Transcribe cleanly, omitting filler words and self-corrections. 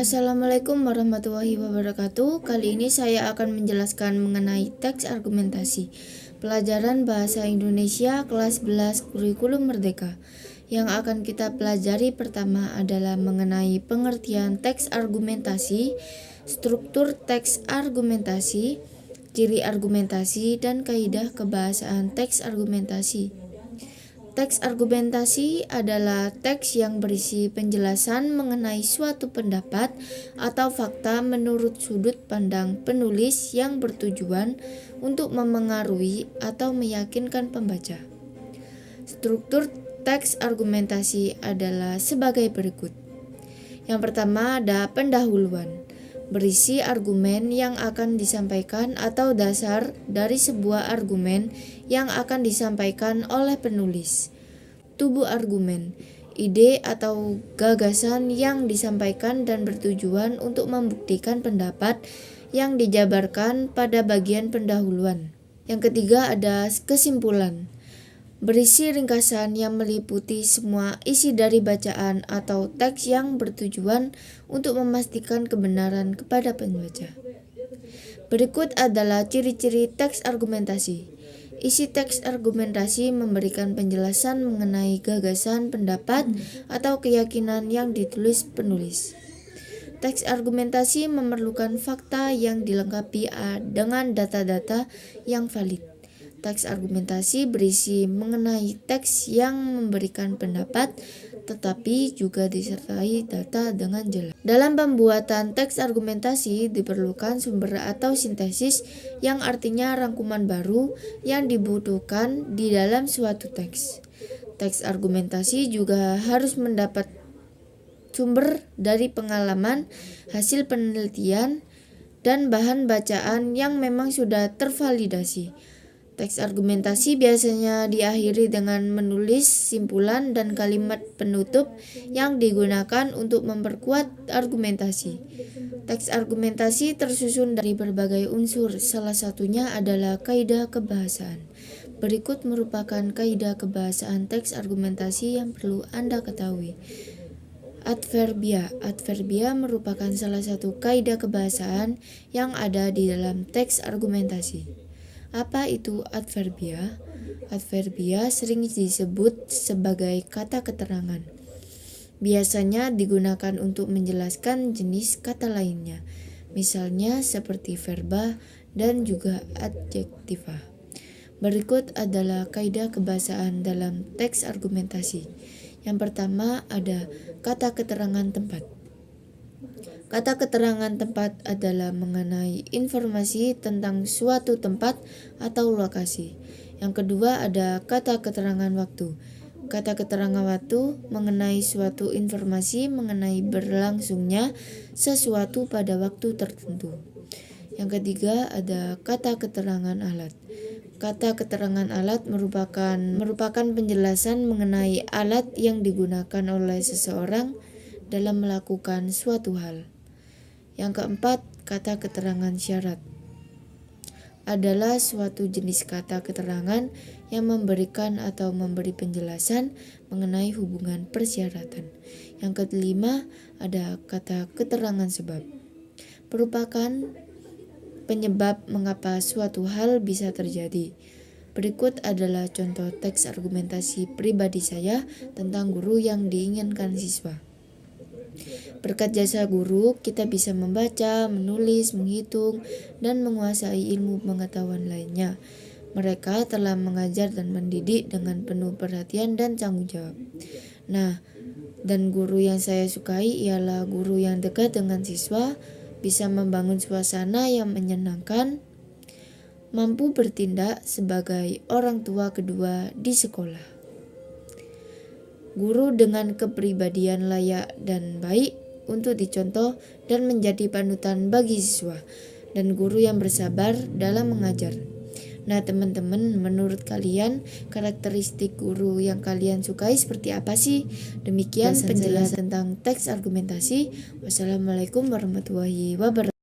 Assalamualaikum warahmatullahi wabarakatuh. Kali ini saya akan menjelaskan mengenai teks argumentasi. Pelajaran Bahasa Indonesia kelas 11 Kurikulum Merdeka. Yang akan kita pelajari pertama adalah mengenai pengertian teks argumentasi, struktur teks argumentasi, ciri argumentasi, dan kaidah kebahasaan teks argumentasi. Teks argumentasi adalah teks yang berisi penjelasan mengenai suatu pendapat atau fakta menurut sudut pandang penulis yang bertujuan untuk memengaruhi atau meyakinkan pembaca. Struktur teks argumentasi adalah sebagai berikut. Yang pertama ada pendahuluan, berisi argumen yang akan disampaikan atau dasar dari sebuah argumen yang akan disampaikan oleh penulis. Tubuh argumen, ide atau gagasan yang disampaikan dan bertujuan untuk membuktikan pendapat yang dijabarkan pada bagian pendahuluan. Yang ketiga ada kesimpulan, berisi ringkasan yang meliputi semua isi dari bacaan atau teks yang bertujuan untuk memastikan kebenaran kepada pembaca. Berikut adalah ciri-ciri teks argumentasi. Isi teks argumentasi memberikan penjelasan mengenai gagasan, pendapat, atau keyakinan yang ditulis penulis. Teks argumentasi memerlukan fakta yang dilengkapi dengan data-data yang valid. Teks argumentasi berisi mengenai teks yang memberikan pendapat, tetapi juga disertai data dengan jelas. Dalam pembuatan teks argumentasi diperlukan sumber atau sintesis yang artinya rangkuman baru yang dibutuhkan di dalam suatu teks. Teks argumentasi juga harus mendapat sumber dari pengalaman, hasil penelitian, dan bahan bacaan yang memang sudah tervalidasi. Teks argumentasi biasanya diakhiri dengan menulis simpulan dan kalimat penutup yang digunakan untuk memperkuat argumentasi. Teks argumentasi tersusun dari berbagai unsur, salah satunya adalah kaidah kebahasaan. Berikut merupakan kaidah kebahasaan teks argumentasi yang perlu Anda ketahui. Adverbia. Adverbia merupakan salah satu kaidah kebahasaan yang ada di dalam teks argumentasi. Apa itu adverbia? Adverbia sering disebut sebagai kata keterangan. Biasanya digunakan untuk menjelaskan jenis kata lainnya, misalnya seperti verba dan juga adjektiva. Berikut adalah kaidah kebahasaan dalam teks argumentasi. Yang pertama ada kata keterangan tempat. Kata keterangan tempat adalah mengenai informasi tentang suatu tempat atau lokasi. Yang kedua ada kata keterangan waktu. Kata keterangan waktu mengenai suatu informasi mengenai berlangsungnya sesuatu pada waktu tertentu. Yang ketiga ada kata keterangan alat. Kata keterangan alat merupakan penjelasan mengenai alat yang digunakan oleh seseorang dalam melakukan suatu hal. Yang keempat, kata keterangan syarat adalah suatu jenis kata keterangan yang memberikan atau memberi penjelasan mengenai hubungan persyaratan. Yang kelima, ada kata keterangan sebab. Merupakan penyebab mengapa suatu hal bisa terjadi. Berikut adalah contoh teks argumentasi pribadi saya tentang guru yang diinginkan siswa. Berkat jasa guru, kita bisa membaca, menulis, menghitung, dan menguasai ilmu pengetahuan lainnya. Mereka telah mengajar dan mendidik dengan penuh perhatian dan tanggung jawab. Dan guru yang saya sukai ialah guru yang dekat dengan siswa, bisa membangun suasana yang menyenangkan, mampu bertindak sebagai orang tua kedua di sekolah. Guru dengan kepribadian layak dan baik untuk dicontoh dan menjadi panutan bagi siswa, dan guru yang bersabar dalam mengajar. Teman-teman, menurut kalian karakteristik guru yang kalian sukai seperti apa sih? Demikian penjelasan tentang teks argumentasi. Wassalamualaikum warahmatullahi wabarakatuh.